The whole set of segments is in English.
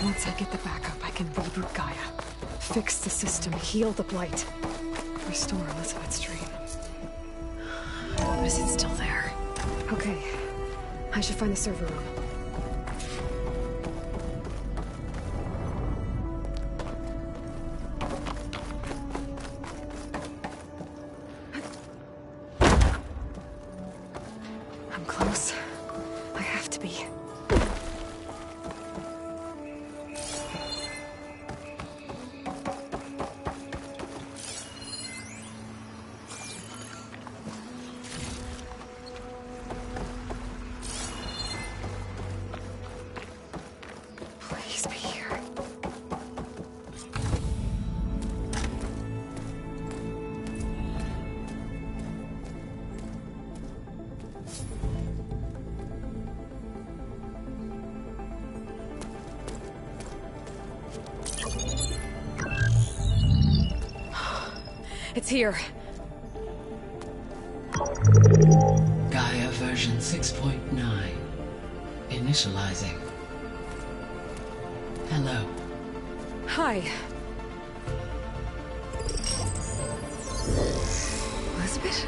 Once I get the backup, I can reboot Gaia. Fix the system, heal the blight. Restore Elizabeth's dream. Or is it still there? Okay. I should find the server room. I'm close. I have to be. Please be here. It's here. Gaia version 6.9. Initializing. Hello. Hi. Elizabeth?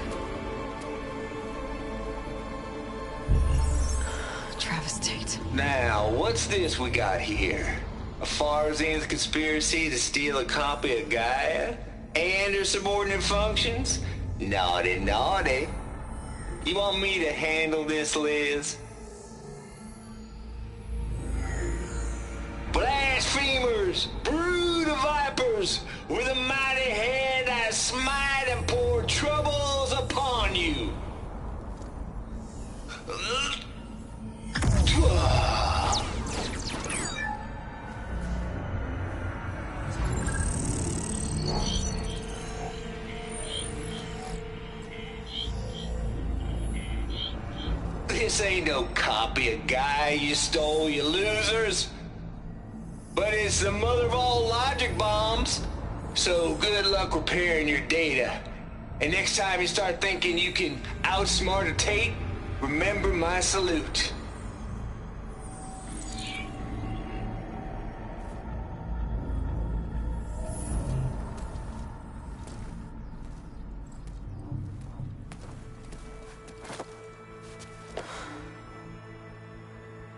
Travis Tate. Now, what's this we got here? A Farzan's conspiracy to steal a copy of Gaia? And her subordinate functions? Naughty, naughty. You want me to handle this, Liz? Blasphemers! Brood of vipers! With a mighty hand I smite and pour troubles upon you! This ain't no copy of Gaia you stole, you losers. But it's the mother of all logic bombs. So good luck repairing your data. And next time you start thinking you can outsmart a Tate, remember my salute.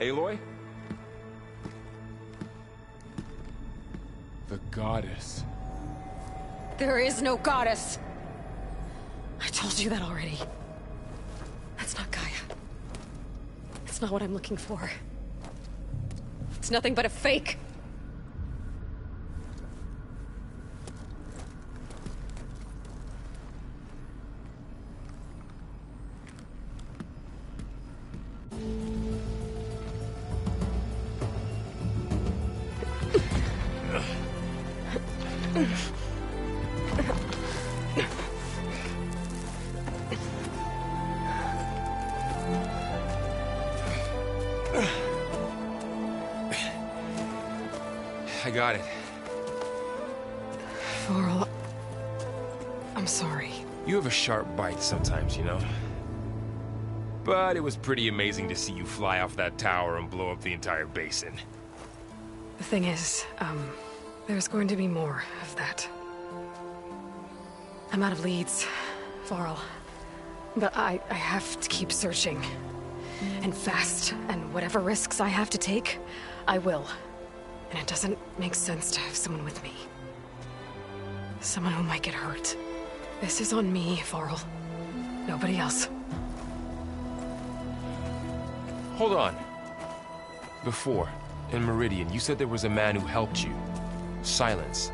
Aloy? The goddess. There is no goddess. I told you that already. That's not Gaia. It's not what I'm looking for. It's nothing but a fake. I got it. Varl, I'm sorry. You have a sharp bite sometimes, you know? But it was pretty amazing to see you fly off that tower and blow up the entire basin. The thing is, there's going to be more of that. I'm out of leads, Varl. But I have to keep searching. And fast, and whatever risks I have to take, I will. And it doesn't make sense to have someone with me. Someone who might get hurt. This is on me, Varl. Nobody else. Hold on. Before, in Meridian, you said there was a man who helped you. Silence.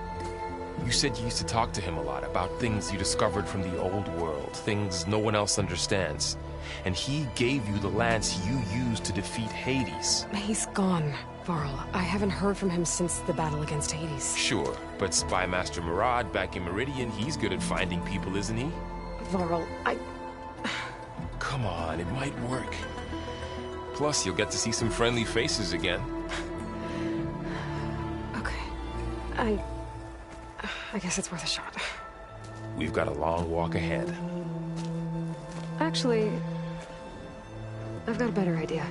You said you used to talk to him a lot about things you discovered from the old world, things no one else understands. And he gave you the lance you used to defeat Hades. He's gone, Varl. I haven't heard from him since the battle against Hades. Sure, but Spy Master Murad back in Meridian, he's good at finding people, isn't he? Varl, Come on, it might work. Plus, you'll get to see some friendly faces again. Okay. I guess it's worth a shot. We've got a long walk ahead. Actually, I've got a better idea.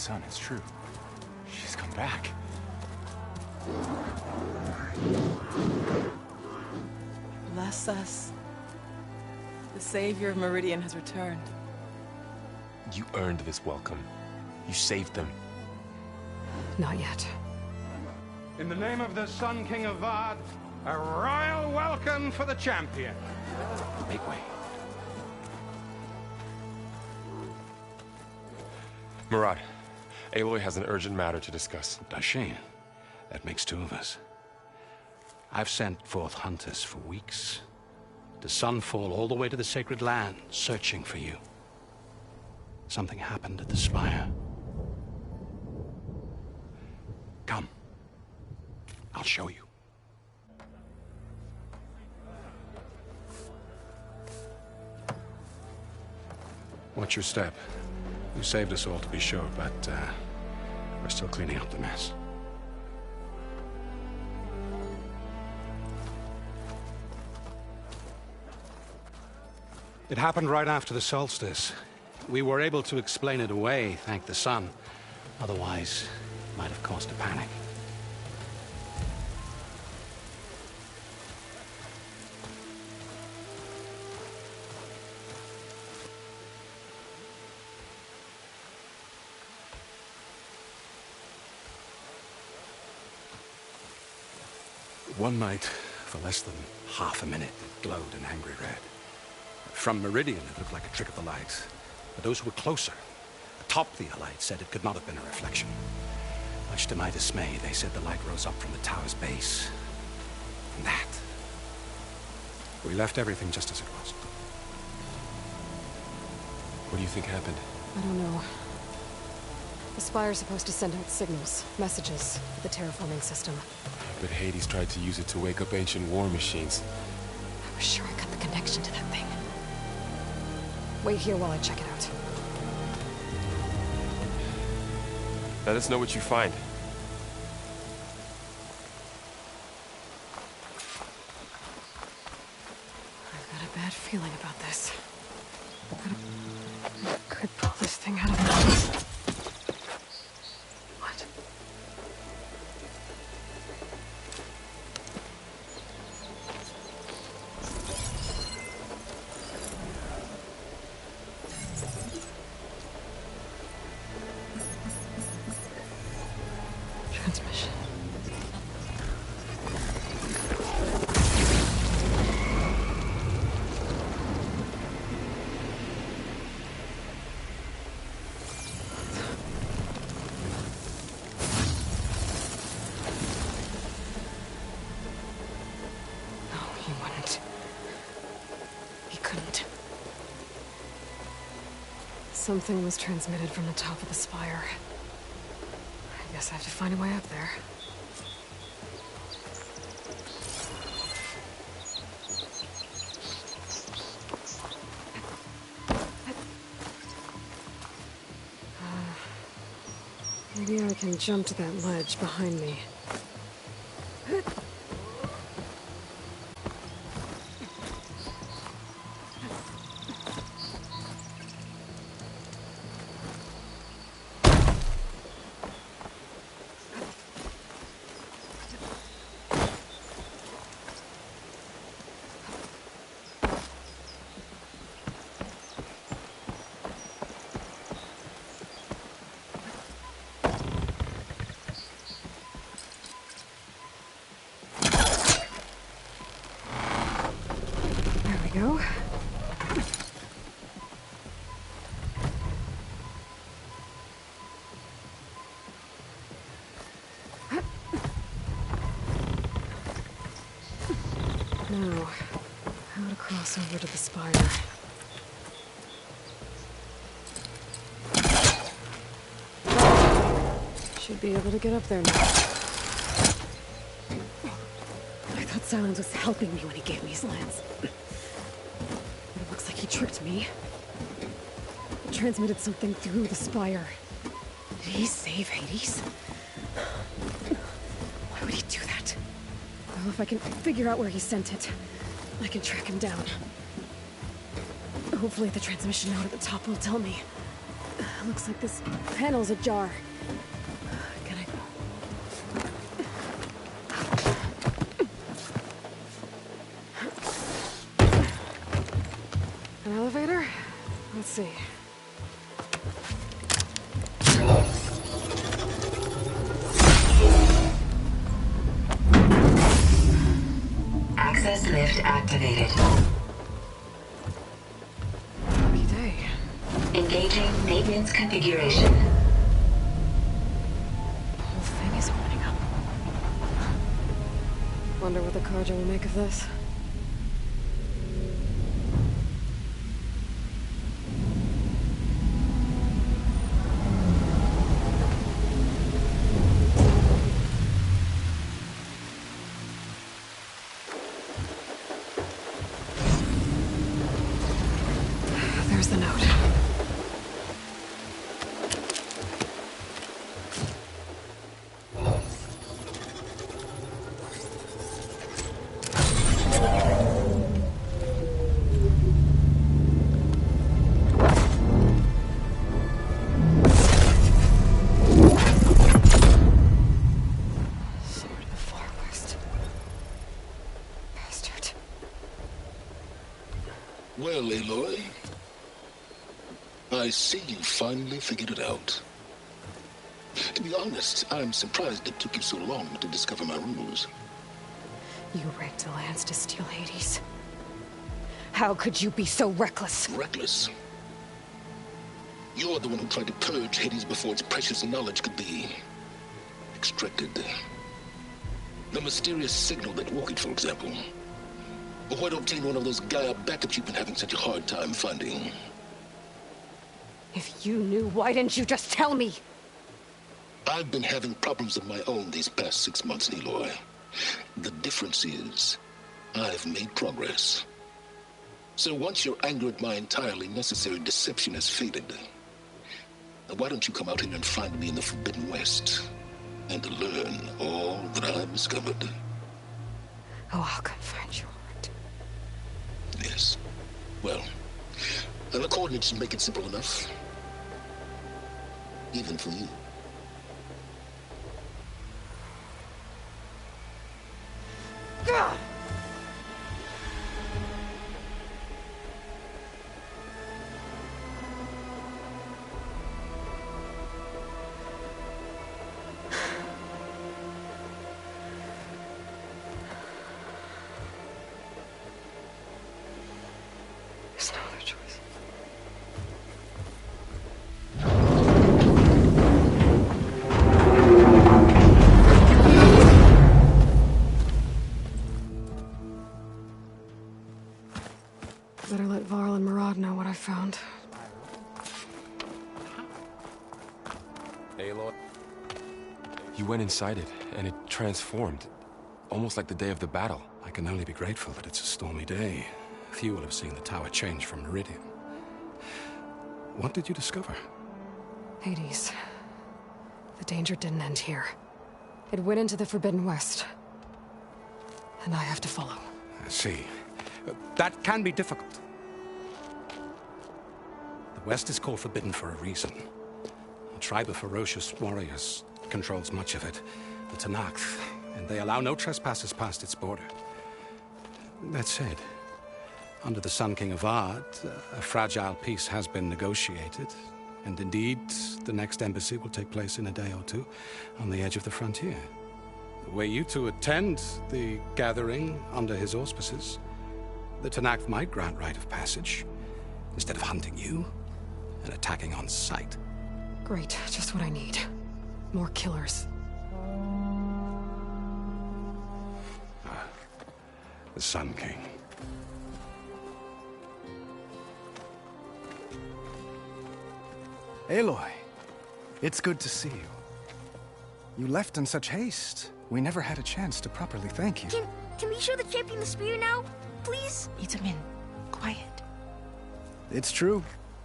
Son, it's true. She's come back. Bless us. The Savior of Meridian has returned. You earned this welcome. You saved them. Not yet. In the name of the Sun King of Vard, a royal welcome for the champion. Make way. Murad, Aloy has an urgent matter to discuss. Dashane, that makes two of us. I've sent forth hunters for weeks, to Sunfall all the way to the Sacred Land, searching for you. Something happened at the Spire. Come. I'll show you. Watch your step. You saved us all, to be sure, but we're still cleaning up the mess. It happened right after the solstice. We were able to explain it away, thank the sun. Otherwise, it might have caused a panic. One night, for less than half a minute, it glowed an angry red. From Meridian, it looked like a trick of the light. But those who were closer, atop the light, said it could not have been a reflection. Much to my dismay, they said the light rose up from the tower's base. And that. We left everything just as it was. What do you think happened? I don't know. The Spire's supposed to send out signals, messages, for the terraforming system. But Hades tried to use it to wake up ancient war machines. I was sure I got the connection to that thing. Wait here while I check it out. Let us know what you find. I've got a bad feeling about this. I could pull this thing out of my... What? Transmission. No, he wouldn't. He couldn't. Something was transmitted from the top of the spire. I guess I have to find a way up there. Maybe I can jump to that ledge behind me. Go. Now, how to cross over to the spire. Should be able to get up there now. I thought Silence was helping me when he gave me his lance. He tricked me. He transmitted something through the spire. Did he save Hades? Why would he do that? Well, if I can figure out where he sent it, I can track him down. Hopefully the transmission node at the top will tell me. Looks like this panel's ajar. Can I... An elevator? Let's see. Access lift activated. Lucky day. Engaging maintenance configuration. The whole thing is opening up. Wonder what the Carja will make of this. There's the note. Sword of the Far West. Bastard. Well, Aloy, I see you finally figured it out. To be honest, I'm surprised it took you so long to discover my rules. You rigged the lands to steal Hades. How could you be so reckless? Reckless? You're the one who tried to purge Hades before its precious knowledge could be extracted. The mysterious signal that woke it, for example. Or where to obtain one of those Gaia backups you've been having such a hard time finding. If you knew, why didn't you just tell me? I've been having problems of my own these past 6 months, Aloy. The difference is, I've made progress. So once your anger at my entirely necessary deception has faded, why don't you come out here and find me in the Forbidden West and learn all that I've discovered? Oh, I'll come find you, all right. Yes. Well, the coordinates make it simple enough. Even for you. Gah! There's no other choice. Better let Varl and Murad know what I found. Aloy. You went inside it, and it transformed. Almost like the day of the battle. I can only be grateful that it's a stormy day. Few will have seen the tower change from Meridian. What did you discover? Hades. The danger didn't end here. It went into the Forbidden West. And I have to follow. I see. That can be difficult. The West is called Forbidden for a reason. A tribe of ferocious warriors controls much of it, the Tenakth, and they allow no trespassers past its border. That said, under the Sun King of Ard, a fragile peace has been negotiated, and indeed, the next embassy will take place in a day or two on the edge of the frontier. Were you to attend the gathering under his auspices, the Tenakth might grant right of passage, instead of hunting you and attacking on sight. Great, just what I need. More killers. The Sun King. Aloy, it's good to see you. You left in such haste. We never had a chance to properly thank you. Can we show the champion the spear now? Please? Itamin, quiet. It's true.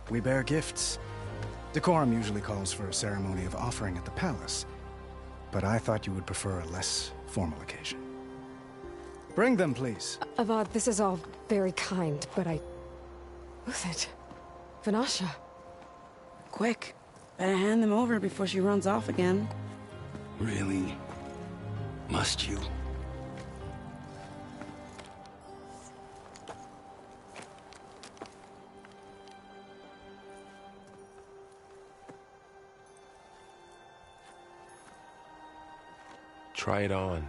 We bear gifts. Decorum usually calls for a ceremony of offering at the palace, but I thought you would prefer a less formal occasion. Bring them, please. Avad, this is all very kind, but who's it? Vanasha. Quick. Better hand them over before she runs off again. Really? Must you? Try it on.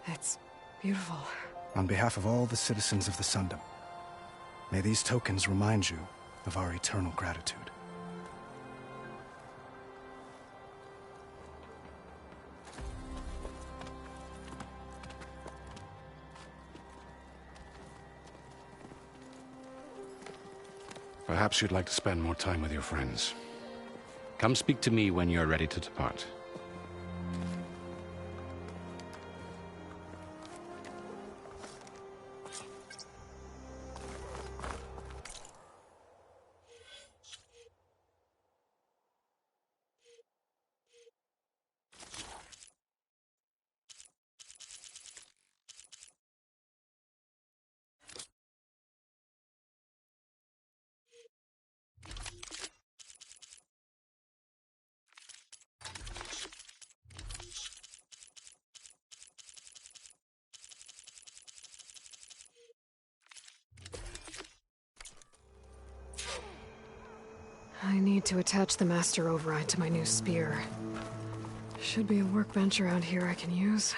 It's beautiful. On behalf of all the citizens of the Sundom, may these tokens remind you of our eternal gratitude. Perhaps you'd like to spend more time with your friends. Come speak to me when you're ready to depart. I need to attach the master override to my new spear. Should be a workbench around here I can use.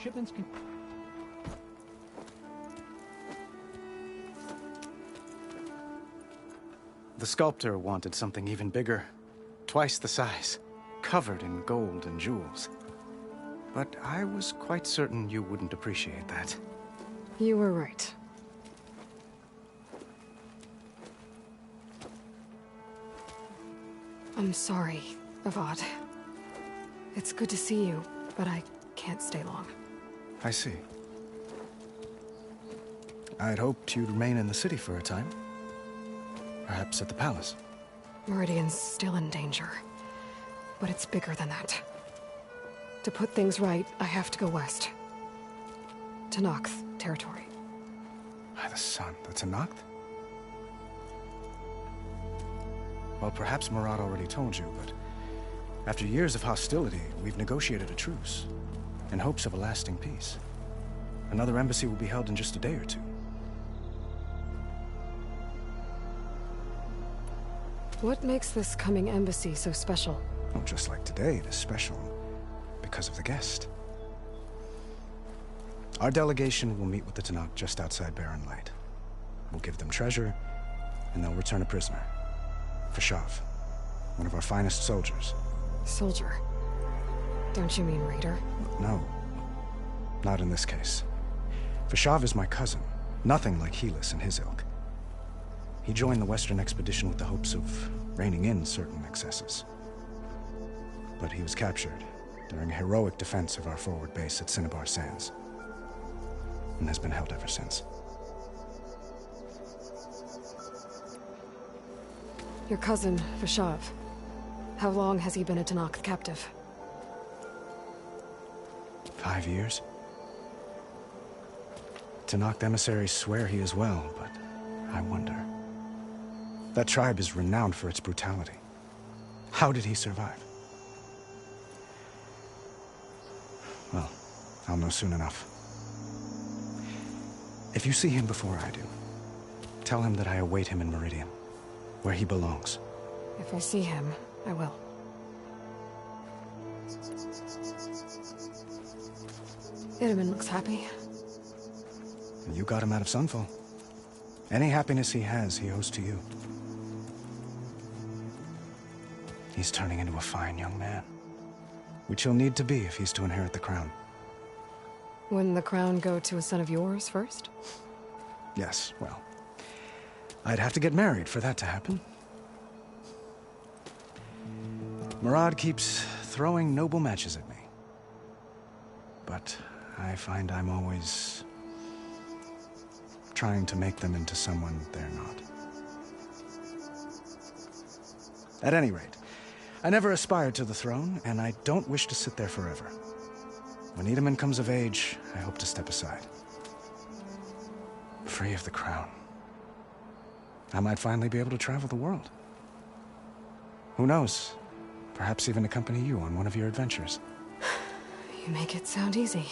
Shipments can... The sculptor wanted something even bigger. Twice the size. Covered in gold and jewels. But I was quite certain you wouldn't appreciate that. You were right. I'm sorry, Avad. It's good to see you, but I can't stay long. I see. I'd hoped you'd remain in the city for a time. Perhaps at the palace. Meridian's still in danger. But it's bigger than that. To put things right, I have to go west. To Nox territory. By the sun, that's a Noct? Well, perhaps Murad already told you, but after years of hostility, we've negotiated a truce, in hopes of a lasting peace. Another embassy will be held in just a day or two. What makes this coming embassy so special? Well, just like today, it is special because of the guest. Our delegation will meet with the Tanakh just outside Barren Light. We'll give them treasure, and they'll return a prisoner. Fashav, one of our finest soldiers. Soldier? Don't you mean raider? No, not in this case. Fashav is my cousin, nothing like Helis and his ilk. He joined the Western expedition with the hopes of reining in certain excesses. But he was captured during a heroic defense of our forward base at Cinnabar Sands, and has been held ever since. Your cousin, Fashav. How long has he been a Tanakh captive? 5 years. Tanakh emissaries swear he is well, but I wonder. That tribe is renowned for its brutality. How did he survive? Well, I'll know soon enough. If you see him before I do, tell him that I await him in Meridian, where he belongs. If I see him, I will. Itaman looks happy. You got him out of Sunfall. Any happiness he has, he owes to you. He's turning into a fine young man, which he'll need to be if he's to inherit the crown. Wouldn't the crown go to a son of yours first? Yes, well, I'd have to get married for that to happen. Murad keeps throwing noble matches at me. But I find I'm always trying to make them into someone they're not. At any rate, I never aspired to the throne, and I don't wish to sit there forever. When Itamen comes of age, I hope to step aside. Free of the crown. I might finally be able to travel the world. Who knows? Perhaps even accompany you on one of your adventures. You make it sound easy.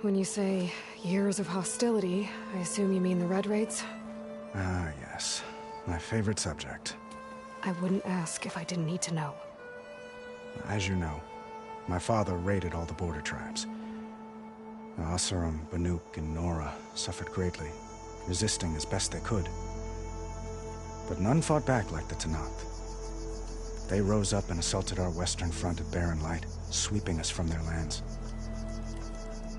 When you say years of hostility, I assume you mean the Red Raids? Ah, yes. My favorite subject. I wouldn't ask if I didn't need to know. As you know, my father raided all the border tribes. Asurum, Banuk, and Nora suffered greatly, resisting as best they could. But none fought back like the Tenakth. They rose up and assaulted our western front at Barren Light, sweeping us from their lands.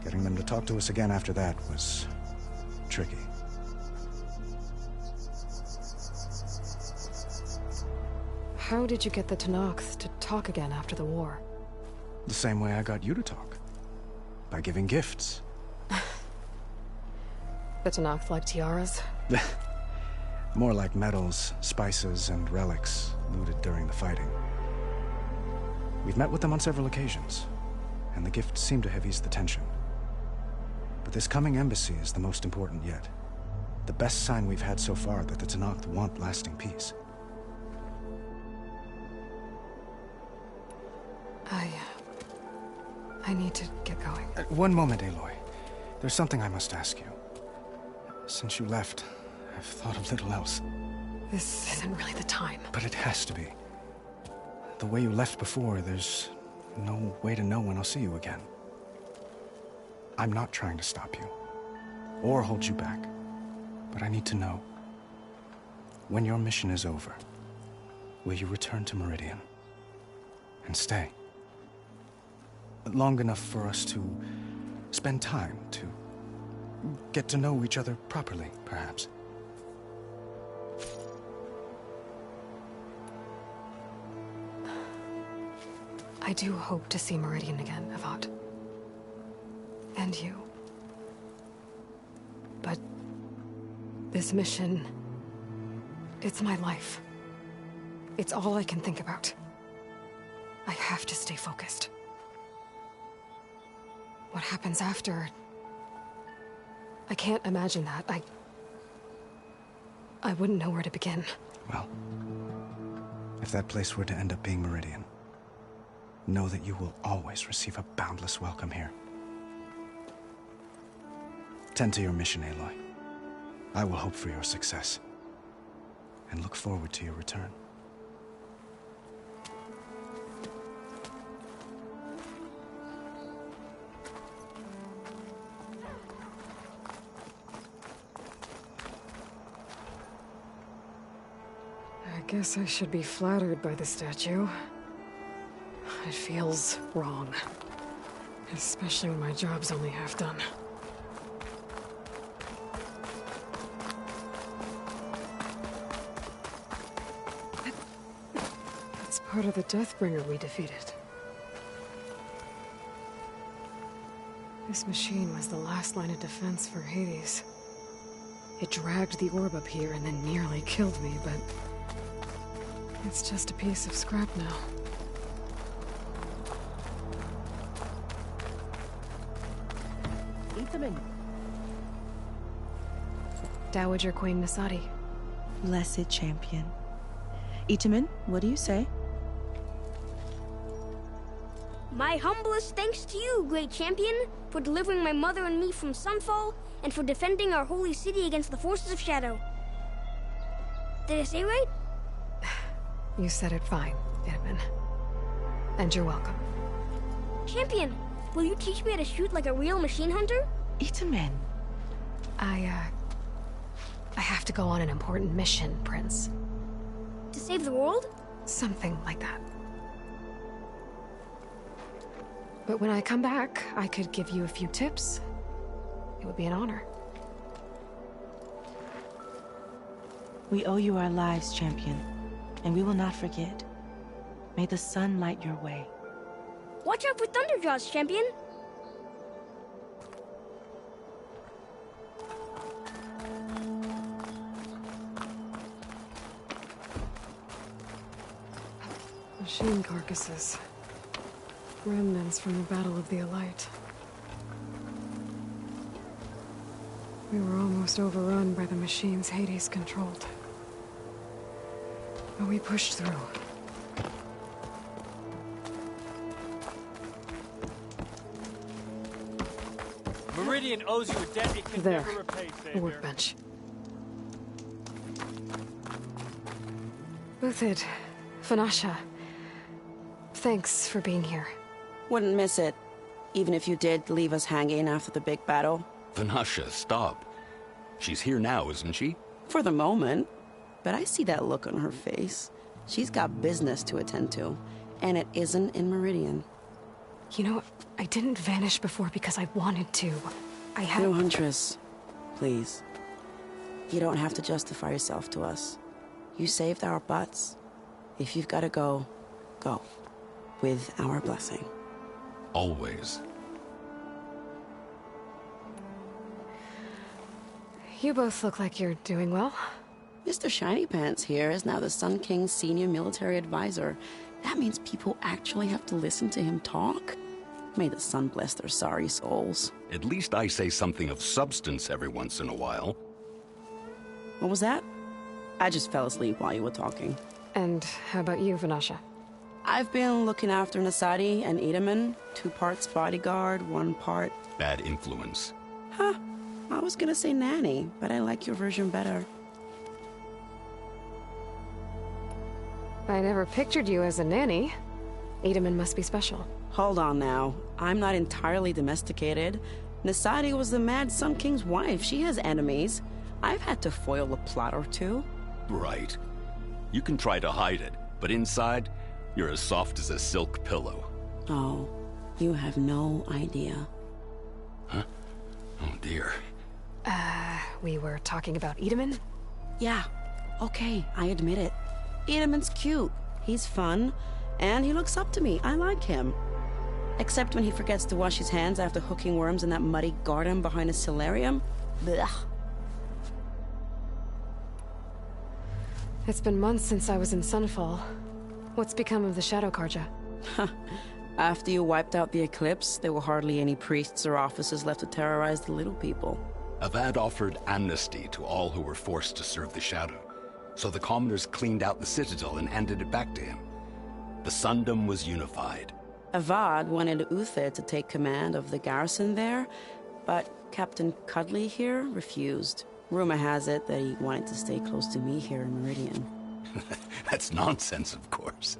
Getting them to talk to us again after that was tricky. How did you get the Tenakth to talk again after the war? The same way I got you to talk. By giving gifts. The Tenakth like tiaras? More like medals, spices, and relics looted during the fighting. We've met with them on several occasions, and the gifts seem to have eased the tension. But this coming embassy is the most important yet. The best sign we've had so far that the Tenakth want lasting peace. I need to get going. One moment, Aloy. There's something I must ask you. Since you left, I've thought of little else. This isn't really the time. But it has to be. The way you left before, there's no way to know when I'll see you again. I'm not trying to stop you, or hold you back. But I need to know, when your mission is over, will you return to Meridian? And stay? Long enough for us to spend time, to get to know each other properly, perhaps. I do hope to see Meridian again, Avad. And you. But this mission, it's my life. It's all I can think about. I have to stay focused. What happens after? I can't imagine that. I wouldn't know where to begin. Well, if that place were to end up being Meridian, know that you will always receive a boundless welcome here. Tend to your mission, Aloy. I will hope for your success, and look forward to your return. I guess I should be flattered by the statue. It feels wrong. Especially when my job's only half done. That's part of the Deathbringer we defeated. This machine was the last line of defense for Hades. It dragged the orb up here and then nearly killed me, but it's just a piece of scrap now. Itamen. Dowager Queen Nasadi. Blessed champion. Itamen, what do you say? My humblest thanks to you, great champion, for delivering my mother and me from Sunfall, and for defending our holy city against the forces of Shadow. Did I say right? You said it fine, Edmund. And you're welcome. Champion, will you teach me how to shoot like a real machine hunter? Itamen. I have to go on an important mission, Prince. To save the world? Something like that. But when I come back, I could give you a few tips. It would be an honor. We owe you our lives, champion, and we will not forget. May the sun light your way. Watch out for Thunderjaws, champion! She Machine carcasses. Remnants from the Battle of the Elite. We were almost overrun by the machines Hades controlled. But we pushed through. Meridian owes you a debt it can There. never repay, A Savior. workbench. Uthid, Vanasha, thanks for being here. Wouldn't miss it, even if you did leave us hanging after the big battle. Vanasha, stop. She's here now, isn't she? For the moment. But I see that look on her face. She's got business to attend to, and it isn't in Meridian. You know, I didn't vanish before because I wanted to. I had... No, Huntress. Please. You don't have to justify yourself to us. You saved our butts. If you've got to go, go. With our blessing. Always. You both look like you're doing well. Mr. Shiny Pants here is now the Sun King's senior military advisor. That means people actually have to listen to him talk? May the sun bless their sorry souls. At least I say something of substance every once in a while. What was that? I just fell asleep while you were talking. And how about you, Vanasha? I've been looking after Nasadi and Edaman. 2 parts bodyguard, 1 part... Bad influence. Huh. I was gonna say nanny, but I like your version better. I never pictured you as a nanny. Edaman must be special. Hold on now. I'm not entirely domesticated. Nasadi was the Mad Sun King's wife. She has enemies. I've had to foil a plot or 2. Right. You can try to hide it, but inside, you're as soft as a silk pillow. Oh, you have no idea. Huh? Oh dear. We were talking about Edaman? Yeah. Okay, I admit it. Edaman's cute. He's fun. And he looks up to me. I like him. Except when he forgets to wash his hands after hooking worms in that muddy garden behind a solarium. Blech. It's been months since I was in Sunfall. What's become of the Shadow Karja? After you wiped out the Eclipse, there were hardly any priests or officers left to terrorize the little people. Avad offered amnesty to all who were forced to serve the Shadow, so the commoners cleaned out the Citadel and handed it back to him. The Sundom was unified. Avad wanted Uther to take command of the garrison there, but Captain Cudley here refused. Rumor has it that he wanted to stay close to me here in Meridian. That's nonsense, of course.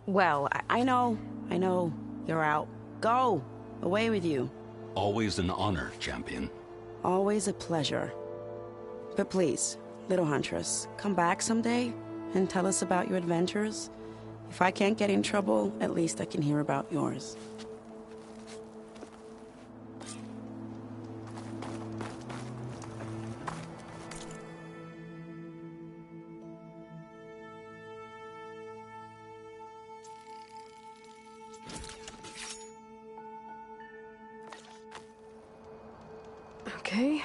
Well, I know. You're out. Go! Away with you. Always an honor, champion. Always a pleasure. But please, little Huntress, come back someday and tell us about your adventures. If I can't get in trouble, at least I can hear about yours. Okay.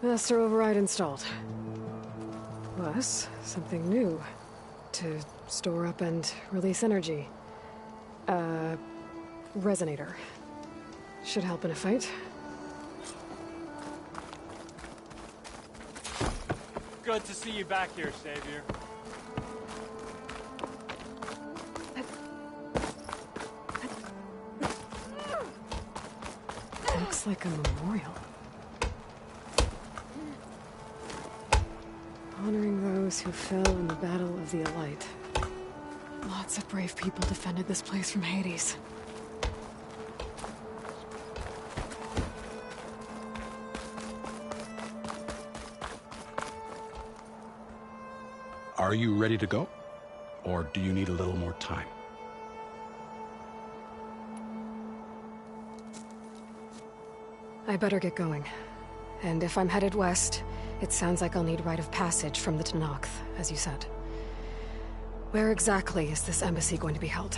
Master override installed. Plus, something new. To store up and release energy. Resonator. Should help in a fight. Good to see you back here, Savior. Looks like a memorial. Honoring those who fell in the Battle of the Elite. Lots of brave people defended this place from Hades. Are you ready to go? Or do you need a little more time? I better get going. And if I'm headed west, it sounds like I'll need rite of passage from the Tenakth, as you said. Where exactly is this embassy going to be held?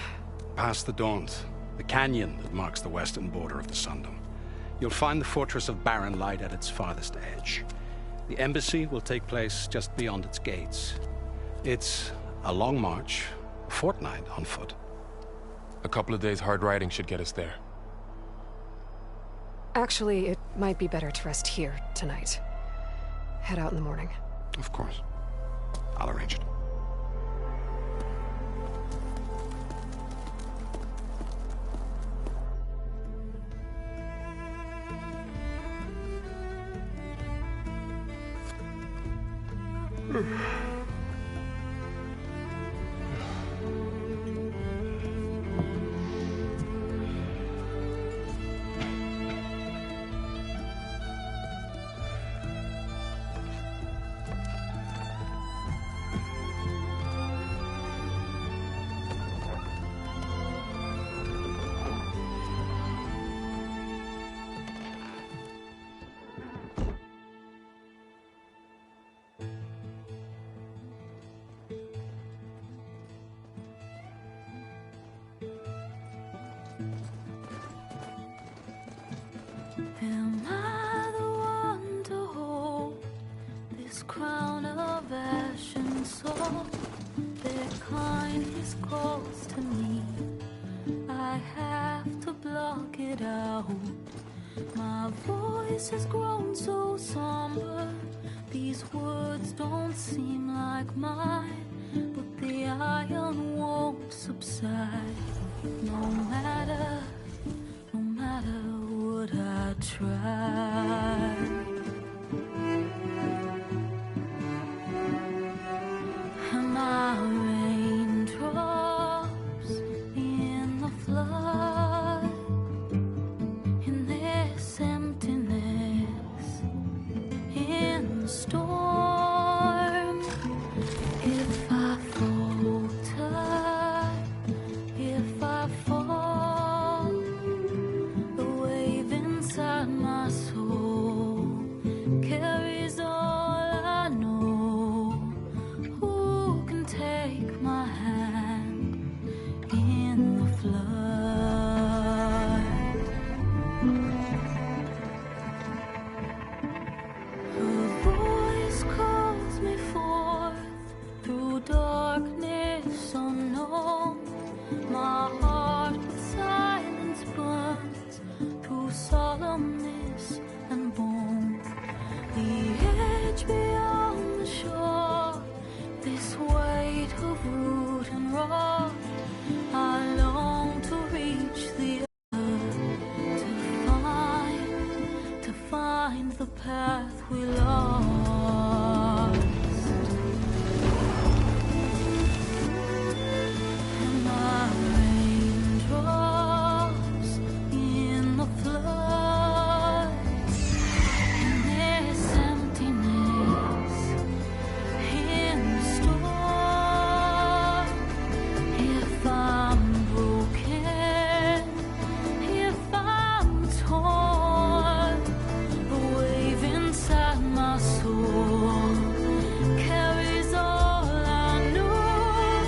Past the Daunt, the canyon that marks the western border of the Sundom. You'll find the fortress of Barren Light at its farthest edge. The embassy will take place just beyond its gates. It's a long march, a fortnight on foot. A couple of days hard riding should get us there. Actually, it might be better to rest here tonight. Head out in the morning. Of course. I'll arrange it. Am I the one to hold this crown of ash and salt? Their kindness calls to me. I have to block it out. My voice has grown so somber. These words don't seem like mine, but the iron won't subside. No matter what I try. Am I raindrops in the flood? In this emptiness, in the storm. If I falter, if I fall, the wave inside my soul carries all I know. Who can take my hand in the flood? Her voice calls me forth through darkness unknown. My heart with silence burns through solemnness and bone. The edge beyond the shore, this weight of root and rock. I long to reach the earth, to find the path we lost. Am I raindrops in the flood? In this emptiness, in the storm. If I'm broken, if I'm torn, the wave inside my soul carries all I know.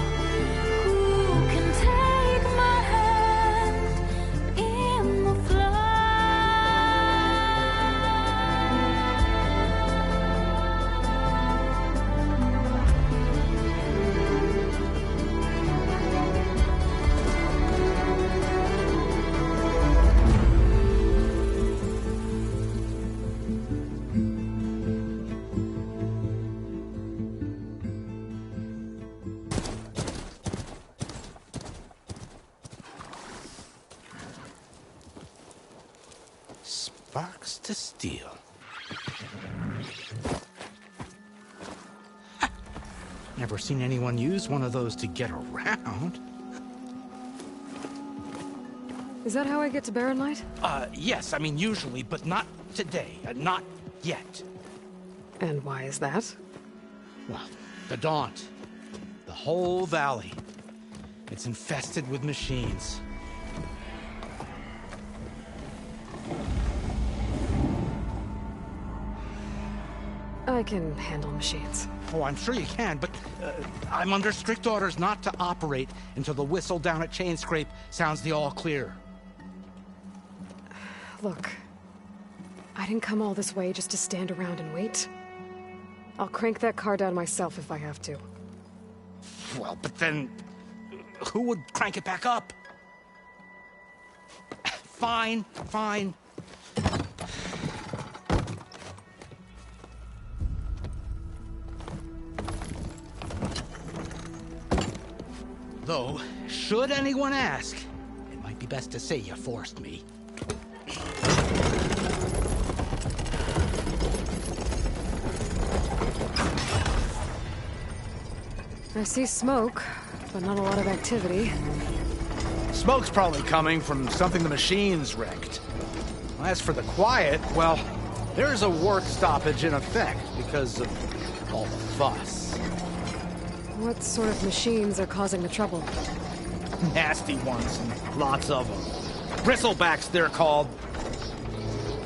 Who can take my hand in the Sparks to steel. Never seen anyone use one of those to get around. Is that how I get to Barren Light? Yes, I mean usually, but not today. Not yet. And why is that? Well, the Daunt. The whole valley. It's infested with machines. I can handle machines. Oh, I'm sure you can, but I'm under strict orders not to operate until the whistle down at Chainscrape sounds the all clear. Look, I didn't come all this way just to stand around and wait. I'll crank that car down myself if I have to. Well, but then... who would crank it back up? Fine, fine. Though, should anyone ask, it might be best to say you forced me. I see smoke, but not a lot of activity. Smoke's probably coming from something the machines wrecked. As for the quiet, well, there's a work stoppage in effect because of all the fuss. What sort of machines are causing the trouble? Nasty ones, and lots of them. Bristlebacks, they're called.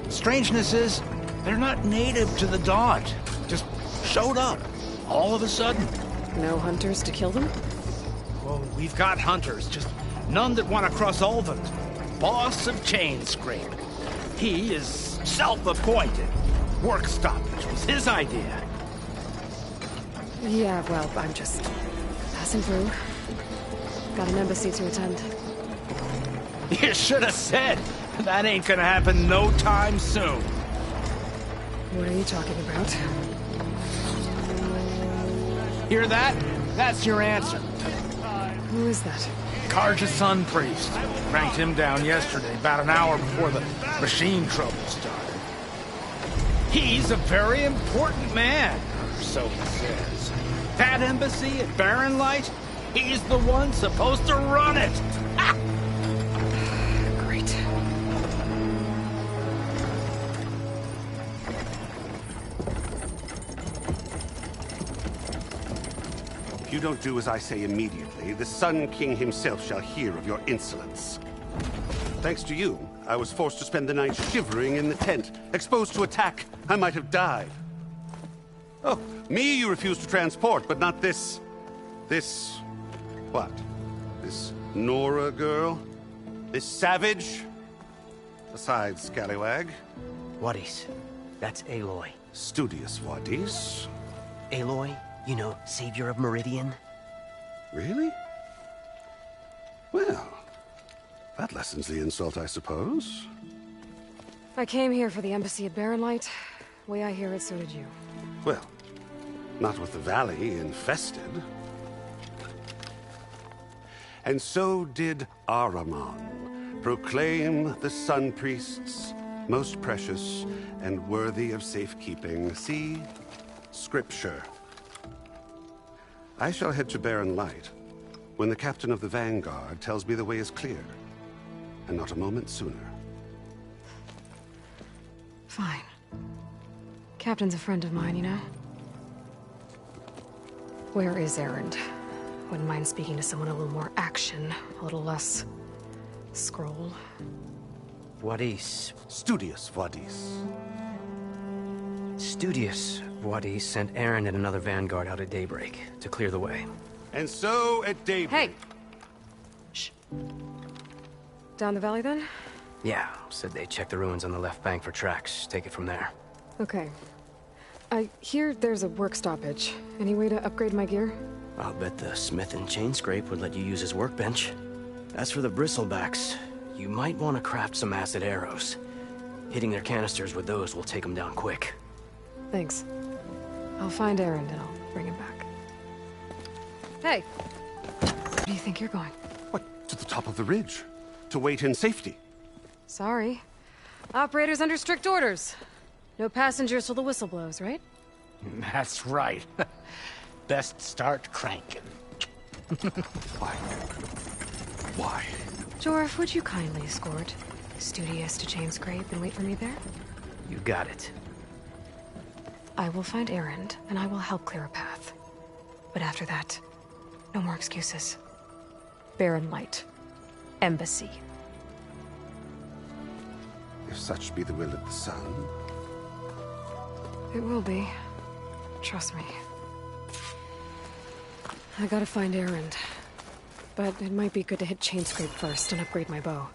Strangeness is, they're not native to the Dodge. Just showed up, all of a sudden. No hunters to kill them? Well, we've got hunters, just none that want to cross Ulvund. Boss of Chainscrape. He is self-appointed. Work stoppage was his idea. Yeah, well, I'm just passing through. Got an embassy to attend. You should have said. That ain't gonna happen no time soon. What are you talking about? Hear that? That's your answer. Who is that? Karja's son priest. Cranked him down yesterday, about an hour before the machine trouble started. He's a very important man, or so he says. That embassy at Barren Light, he's the one supposed to run it. Ha! Great. If you don't do as I say immediately, the Sun King himself shall hear of your insolence. Thanks to you, I was forced to spend the night shivering in the tent. Exposed to attack, I might have died. Oh, me you refuse to transport, but not this... what? This Nora girl? This savage? Besides, scallywag. Wadis. That's Aloy. Studious Wadis. Aloy, you know, savior of Meridian. Really? Well, that lessens the insult, I suppose. I came here for the embassy at Barren Light. Way I hear it, so did you. Well, not with the valley infested. And so did Ahriman proclaim the Sun Priests most precious and worthy of safekeeping. See? Scripture. I shall head to Barren Light when the captain of the Vanguard tells me the way is clear, and not a moment sooner. Fine. Captain's a friend of mine, you know? Where is Erend? Wouldn't mind speaking to someone a little more action, a little less... scroll. Wadis. Studious Wadis. Studious Wadis sent Erend and another Vanguard out at daybreak to clear the way. And so at daybreak... Hey! Shh. Down the valley, then? Yeah, said they checked the ruins on the left bank for tracks. Take it from there. Okay. I hear there's a work stoppage. Any way to upgrade my gear? I'll bet the smith in Chainscrape would let you use his workbench. As for the bristlebacks, you might want to craft some acid arrows. Hitting their canisters with those will take them down quick. Thanks. I'll find Erend and I'll bring him back. Hey! Where do you think you're going? What, to the top of the ridge? To wait in safety? Sorry. Operator's under strict orders. No passengers till the whistle blows, right? That's right. Best start cranking. Why? Why? Jorf, would you kindly escort Studious to Chainscrape and wait for me there? You got it. I will find Erend, and I will help clear a path. But after that, no more excuses. Barren Light. Embassy. If such be the will of the Sun. It will be. Trust me. I gotta find Erend. But it might be good to hit Chainscrape first and upgrade my bow.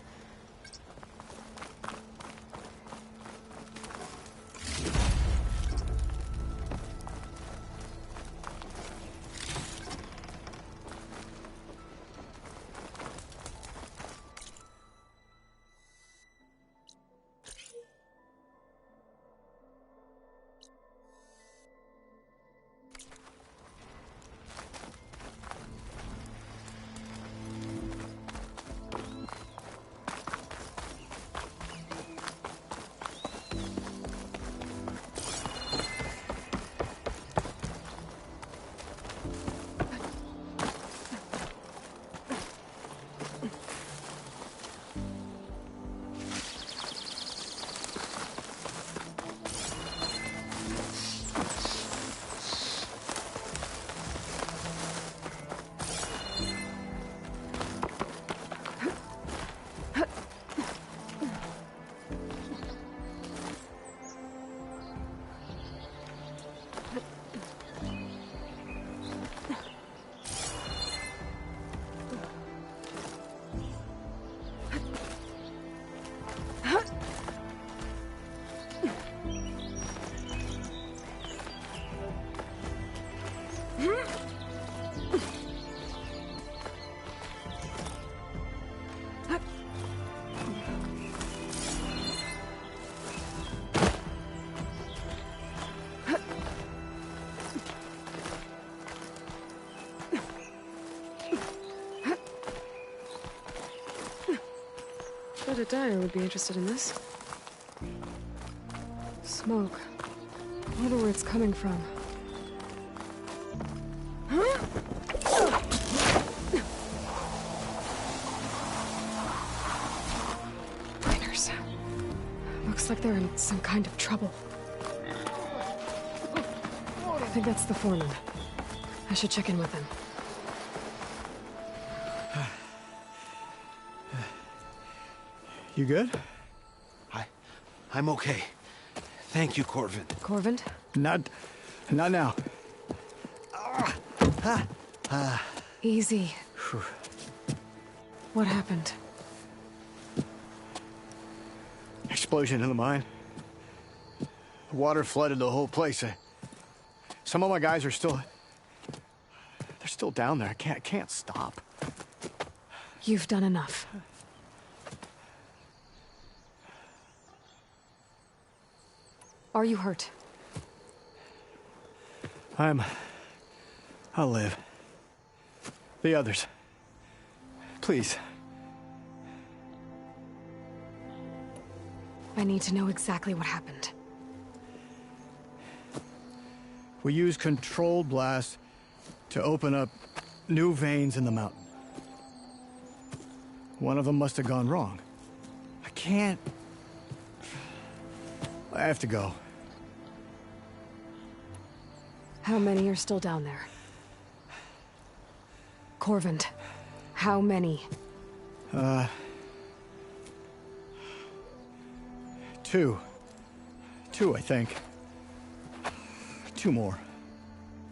at a diner would be interested in this. Smoke. I wonder where it's coming from. Miners. Looks like they're in some kind of trouble. I think that's the foreman. I should check in with him. You good? I'm okay. Thank you, Corvin. Corvin? Not now. Easy. What happened? Explosion in the mine. The water flooded the whole place. Some of my guys are still... They're still down there. I can't stop. You've done enough. Are you hurt? I'll live. The others. Please. I need to know exactly what happened. We used controlled blast to open up new veins in the mountain. One of them must have gone wrong. I have to go. How many are still down there? Corvin, how many? Two. Two, I think. Two more.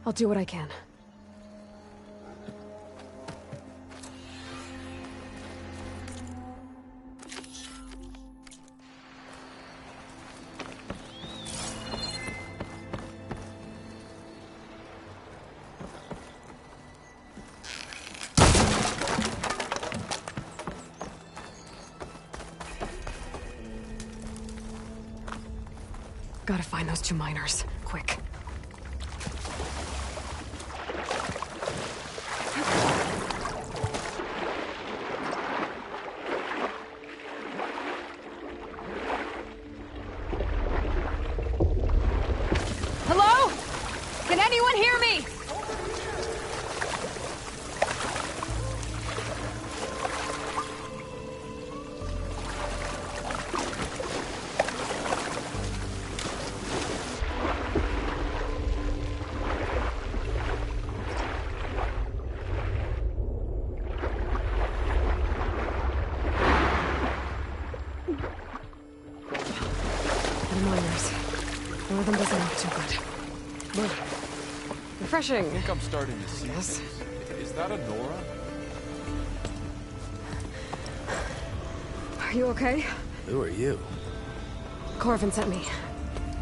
I'll do what I can. Gotta find those two miners, quick. Hello? Can anyone hear me? One of them doesn't look too good. Refreshing. I think I'm starting to see this. Is that a Nora? Are you okay? Who are you? Corvin sent me.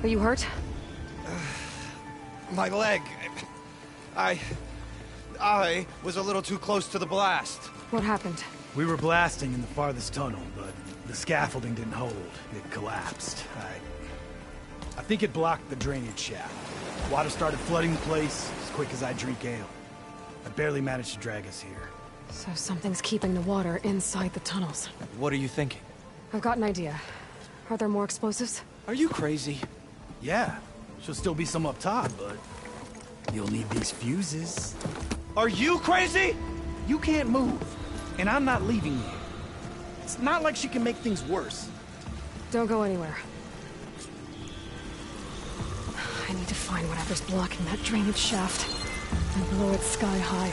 Are you hurt? My leg. I was a little too close to the blast. What happened? We were blasting in the farthest tunnel, but the scaffolding didn't hold. It collapsed. I think it blocked the drainage shaft. Water started flooding the place as quick as I drink ale. I barely managed to drag us here. So something's keeping the water inside the tunnels. What are you thinking? I've got an idea. Are there more explosives? Are you crazy? Yeah, should still be some up top, but you'll need these fuses. Are you crazy? You can't move, and I'm not leaving you. It's not like she can make things worse. Don't go anywhere. I need to find whatever's blocking that drainage shaft and blow it sky high.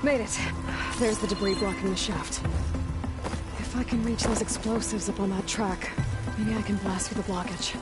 Made it. There's the debris blocking the shaft. If I can reach those explosives up on that track, maybe I can blast through the blockage.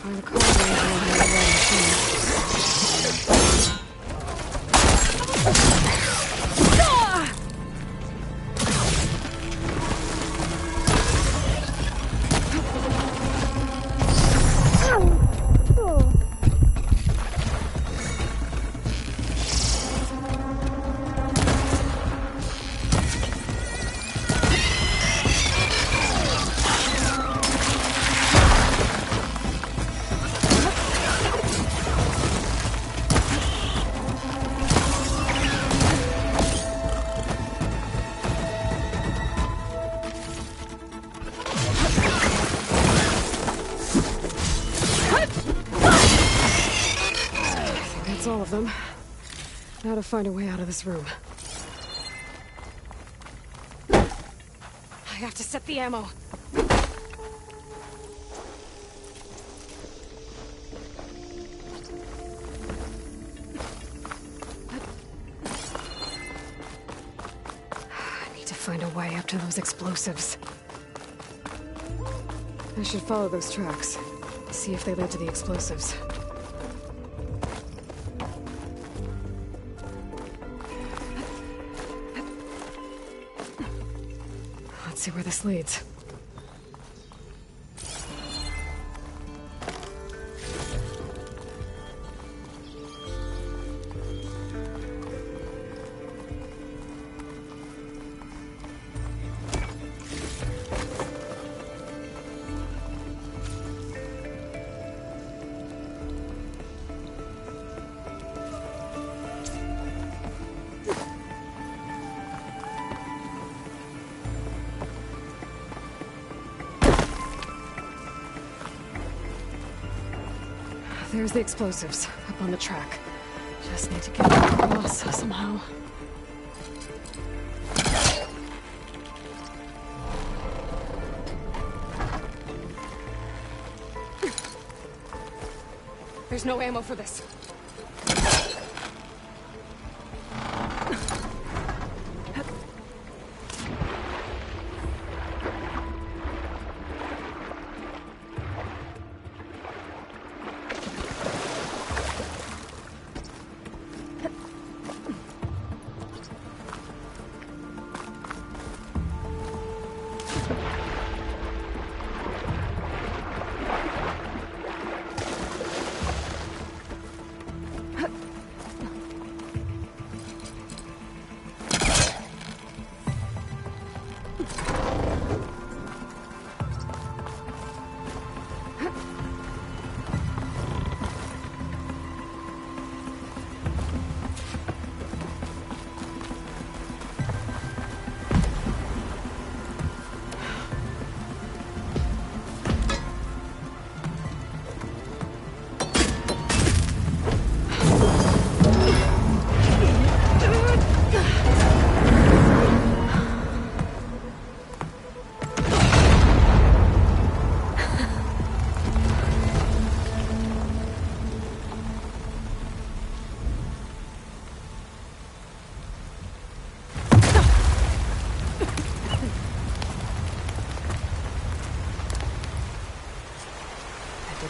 Find the car all of them. Now to find a way out of this room. I have to set the ammo. I need to find a way up to those explosives. I should follow those tracks. See if they lead to the explosives. See where this leads. There's the explosives, up on the track. Just need to get across somehow. There's no ammo for this.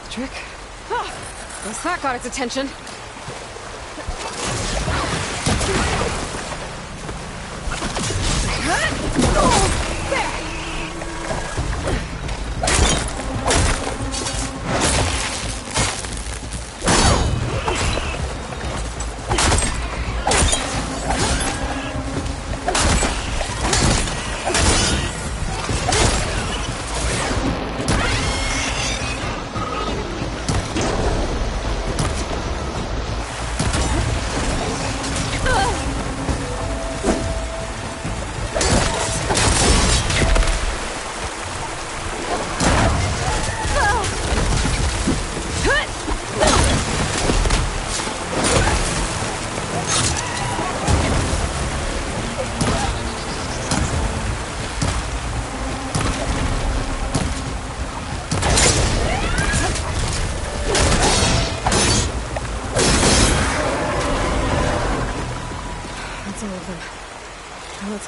Trick. Oh, guess that got its attention.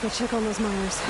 Let's go check on those miners.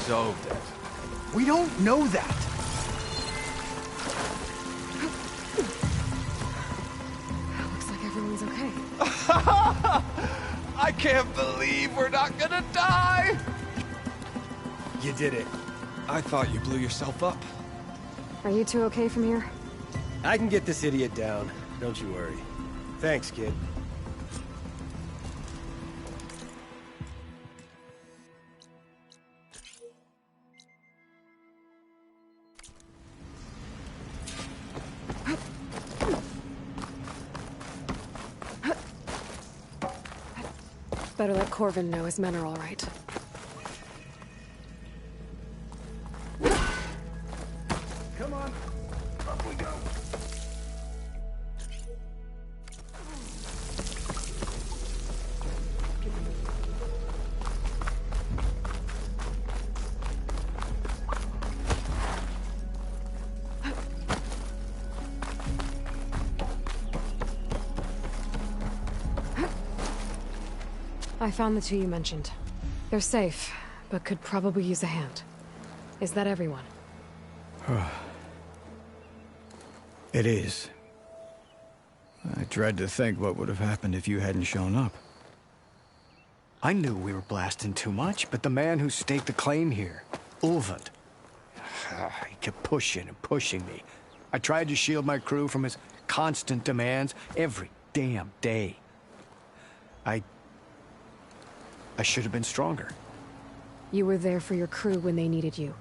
Solved it. We don't know that. Looks like everyone's okay. I can't believe we're not gonna die! You did it. I thought you blew yourself up. Are you two okay from here? I can get this idiot down. Don't you worry. Thanks, kid. Better let Corvin know his men are all right. Come on. Up we go. I found the two you mentioned. They're safe, but could probably use a hand. Is that everyone? It is. I dread to think what would have happened if you hadn't shown up. I knew we were blasting too much, but the man who staked the claim here, Ulvund, he kept pushing and pushing me. I tried to shield my crew from his constant demands every damn day. I should have been stronger. You were there for your crew when they needed you.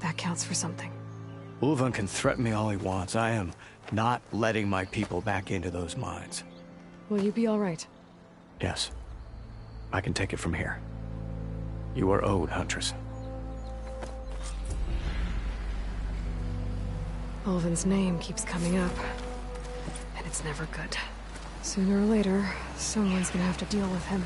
That counts for something. Ulvund can threaten me all he wants. I am not letting my people back into those mines. Will you be all right? Yes. I can take it from here. You are owed, Huntress. Ulvund's name keeps coming up. And it's never good. Sooner or later, someone's gonna have to deal with him.